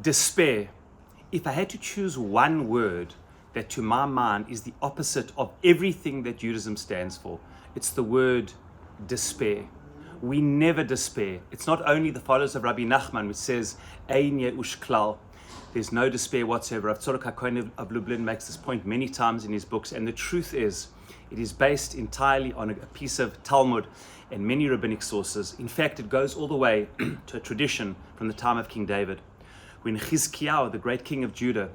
Despair. If I had to choose one word that to my mind is the opposite of everything that Judaism stands for, it's the word despair. We never despair. It's not only the followers of Rabbi Nachman, which says, Ein Yeush Klal, there's no despair whatsoever. Rav Tzadok HaKohen of Lublin makes this point many times in his books, and the truth is, it is based entirely on a piece of Talmud and many rabbinic sources. In fact, it goes all the way to a tradition from the time of King David. When Chizkiyahu, the great king of Judah,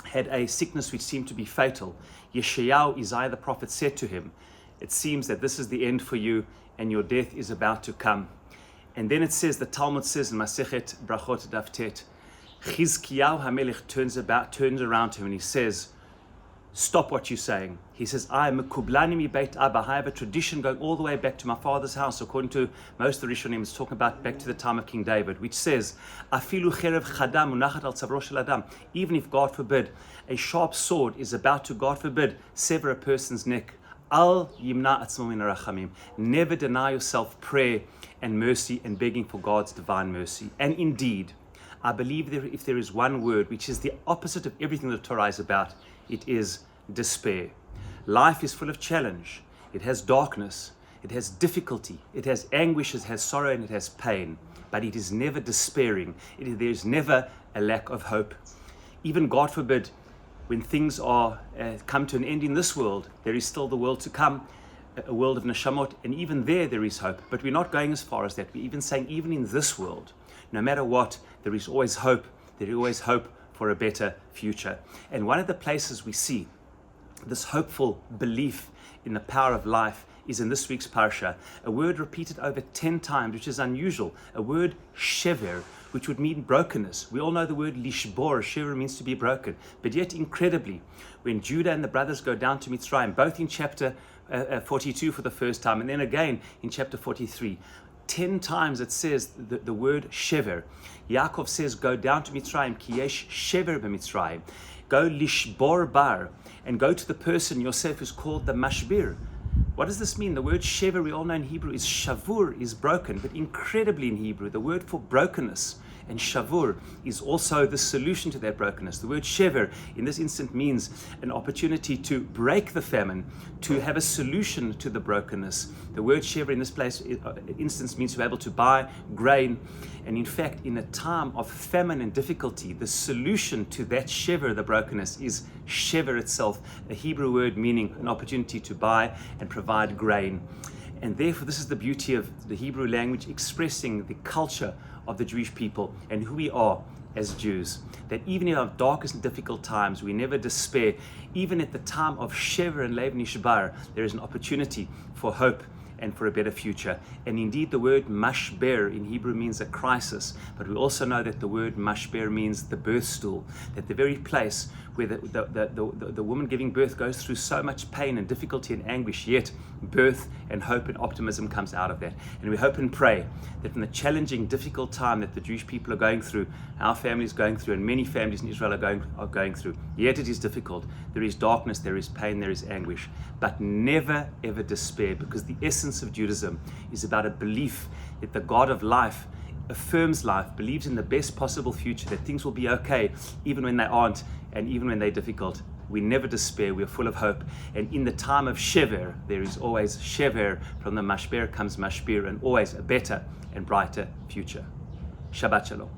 had a sickness which seemed to be fatal, Yeshayahu, Isaiah the prophet, said to him, it seems that this is the end for you and your death is about to come. And then it says, the Talmud says in Masechet Brachot Daf Tet, Chizkiyahu HaMelech turns around to him and he says, stop what you're saying. He says, I am a Kublani mi Beit Abba. I have a tradition going all the way back to my father's house, according to most of the Rishonim. It's talking about back to the time of King David, which says, Afilu cherev chadam unachat al tzavro shel adam. Even if, God forbid, a sharp sword is about to, God forbid, sever a person's neck, al yimna atzmo min harachamim. Never deny yourself prayer and mercy and begging for God's divine mercy. And indeed, I believe if there is one word which is the opposite of everything the Torah is about, it is despair. Life is full of challenge. It has darkness. It has difficulty. It has anguish. It has sorrow and it has pain. But it is never despairing. There is never a lack of hope. Even, God forbid, when things are come to an end in this world, there is still the world to come, a world of neshamot, and even there is hope. But we're not going as far as that. We're even saying, even in this world, no matter what, there is always hope. There is always hope for a better future. And one of the places we see this hopeful belief in the power of life is in this week's parasha, a word repeated over 10 times, which is unusual, a word shever, which would mean brokenness. We all know the word lishbor, shever means to be broken. But yet, incredibly, when Judah and the brothers go down to Mitzrayim, both in chapter 42 for the first time, and then again in chapter 43, 10 times it says the word shever. Yaakov says, go down to Mitzrayim, ki yesh shever b'Mitzrayim. Go lishbor bar, and go to the person Yosef who's called the mashber. What does this mean? The word shever, we all know in Hebrew, is shavur, is broken, but incredibly in Hebrew, the word for brokenness and shavur is also the solution to that brokenness. The word shever in this instant means an opportunity to break the famine, to have a solution to the brokenness. The word shever in this instance means to be able to buy grain. And in fact, in a time of famine and difficulty, the solution to that shever, the brokenness, is shever itself, a Hebrew word meaning an opportunity to buy and provide grain. And therefore, this is the beauty of the Hebrew language expressing the culture of the Jewish people and who we are as Jews. That even in our darkest and difficult times, we never despair. Even at the time of shever and lev nishbar, there is an opportunity for hope and for a better future. And indeed, the word mashber in Hebrew means a crisis, but we also know that the word mashber means the birthstool, that the very place where the woman giving birth goes through so much pain and difficulty and anguish, yet birth and hope and optimism comes out of that. And we hope and pray that in the challenging, difficult time that the Jewish people are going through, our family is going through, and many families in Israel are going through, yet it is difficult. There is darkness, there is pain, there is anguish, but never ever despair, because the essence of Judaism is about a belief that the God of life affirms life, believes in the best possible future, that things will be okay even when they aren't and even when they're difficult. We never despair, we are full of hope. And in the time of shever, there is always shever. From the mashber comes mashber, and always a better and brighter future. Shabbat Shalom.